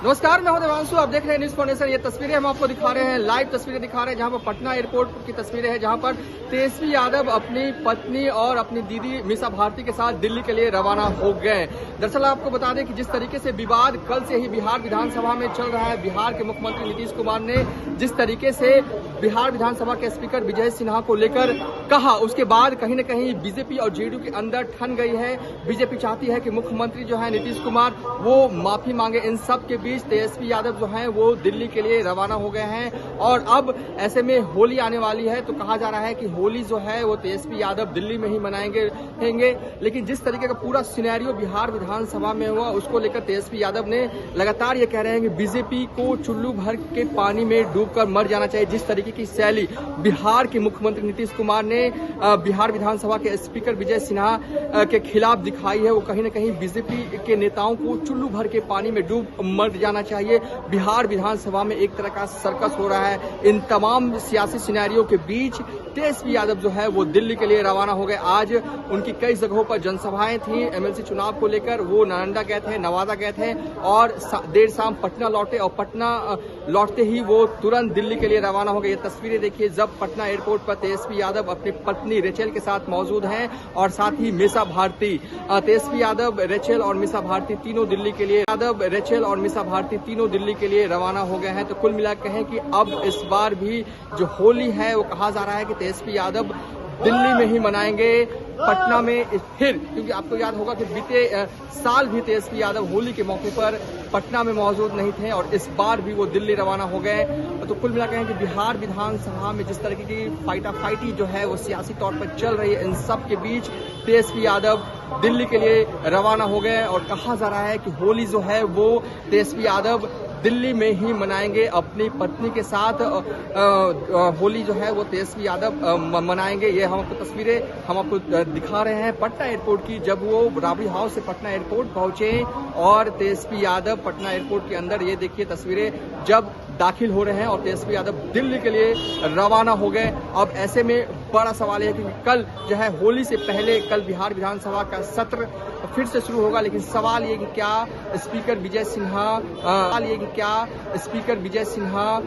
नमस्कार, मैं हूं देवांशु। आप देख रहे हैं न्यूज फाउंडेशन। ये तस्वीरें हम आपको दिखा रहे हैं, लाइव तस्वीरें दिखा रहे हैं जहां पर पटना एयरपोर्ट की तस्वीरें हैं, जहां पर तेजस्वी यादव अपनी पत्नी और अपनी दीदी मीसा भारती के साथ दिल्ली के लिए रवाना हो गए। दरअसल आपको बता दें कि जिस तरीके से विवाद कल से ही बिहार विधानसभा में चल रहा है, बिहार के मुख्यमंत्री नीतीश कुमार ने जिस तरीके से बिहार विधानसभा के स्पीकर विजय सिन्हा को लेकर कहा, उसके बाद कहीं न कहीं बीजेपी और जेडीयू के अंदर ठन गई है। बीजेपी चाहती है कि मुख्यमंत्री जो है नीतीश कुमार वो माफी मांगे। इन सब के बीच तेजस्वी यादव जो हैं वो दिल्ली के लिए रवाना हो गए हैं और अब ऐसे में होली आने वाली है, तो कहा जा रहा है कि होली जो है वो तेजस्वी यादव दिल्ली में ही मनाएंगे। लेकिन जिस तरीके का पूरा सिनेरियो बिहार विधानसभा में हुआ, उसको लेकर तेजस्वी यादव ने लगातार ये कह रहे हैं कि बीजेपी को चुल्लू भर के पानी में डूबकर मर जाना चाहिए। जिस तरीके की शैली बिहार के मुख्यमंत्री नीतीश कुमार ने बिहार विधानसभा के स्पीकर विजय सिन्हा के खिलाफ दिखाई है, वो कहीं न कहीं बीजेपी के नेताओं को चुल्लू भर के पानी में डूब मर जाना चाहिए। बिहार विधानसभा में एक तरह का सर्कस हो रहा है। इन तमाम सियासी सिनेरियो के बीच तेजस्वी यादव जो है वो दिल्ली के लिए रवाना हो गए। आज उनकी कई जगहों पर जनसभाएं थी एमएलसी चुनाव को लेकर। वो नालंदा गए थे, नवादा गए थे और देर शाम पटना लौटे और पटना लौटते ही वो तुरंत दिल्ली के लिए रवाना हो गए। ये तस्वीरें देखिए, जब पटना एयरपोर्ट पर तेजस्वी यादव अपनी पत्नी रेचेल के साथ मौजूद हैं और साथ ही मीसा भारती। तेजस्वी यादव, रेचेल और मीसा भारती तीनों दिल्ली के लिए रवाना हो गए हैं। तो कुल मिलाकर कहें कि अब इस बार भी जो होली है वो कहा जा रहा है कि तेजस्वी यादव दिल्ली में ही मनाएंगे, पटना में फिर, क्योंकि आपको याद होगा कि बीते साल भी तेजस्वी यादव होली के मौके पर पटना में मौजूद नहीं थे और इस बार भी वो दिल्ली रवाना हो गए। तो कुल मिलाकर कहें कि बिहार विधानसभा में जिस तरीके की फाइटाफाइटी जो है वो सियासी तौर पर चल रही है, इन सब के बीच तेजस्वी यादव दिल्ली के लिए रवाना हो गए और कहा जा रहा है कि होली जो है वो तेजस्वी यादव दिल्ली में ही मनाएंगे। अपनी पत्नी के साथ होली जो है वो तेजस्वी यादव मनाएंगे। ये हम आपको तस्वीरें हम आपको दिखा रहे हैं पटना एयरपोर्ट की, जब वो राबड़ी हाउस से पटना एयरपोर्ट पहुंचे और तेजस्वी यादव पटना एयरपोर्ट के अंदर, ये देखिए तस्वीरें, जब दाखिल हो रहे हैं और तेजस्वी यादव दिल्ली के लिए रवाना हो गए। अब ऐसे में बड़ा सवाल है कि कल जो है होली से पहले कल बिहार विधानसभा का सत्र फिर से शुरू होगा, लेकिन सवाल ये कि क्या स्पीकर विजय सिन्हा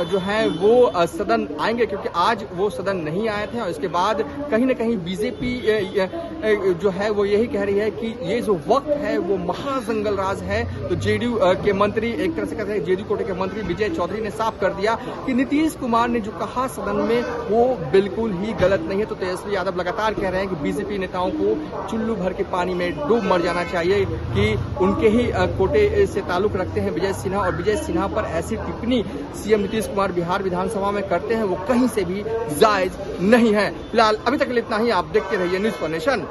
जो है वो सदन आएंगे, क्योंकि आज वो सदन नहीं आए थे। और इसके बाद कहीं न कहीं बीजेपी जो है वो यही कह रही है कि ये जो वक्त है वो महाजंगल राज है। तो जेडीयू के मंत्री, एक तरह से कहते हैं जेडीयू कोटे के मंत्री विजय चौधरी ने साफ कर दिया कि नीतीश कुमार ने जो कहा सदन में वो बिल्कुल ही गलत नहीं है। तो तेजस्वी यादव लगातार कह रहे हैं कि बीजेपी नेताओं को चुल्लू भर के पानी में डूब मर जाना चाहिए कि उनके ही कोटे से ताल्लुक रखते हैं विजय सिन्हा, और विजय सिन्हा पर ऐसी टिप्पणी सीएम नीतीश कुमार बिहार विधानसभा में करते हैं वो कहीं से भी जायज नहीं है। फिलहाल अभी तक इतना ही। आप देखते रहिए न्यूज फाउंडेशन।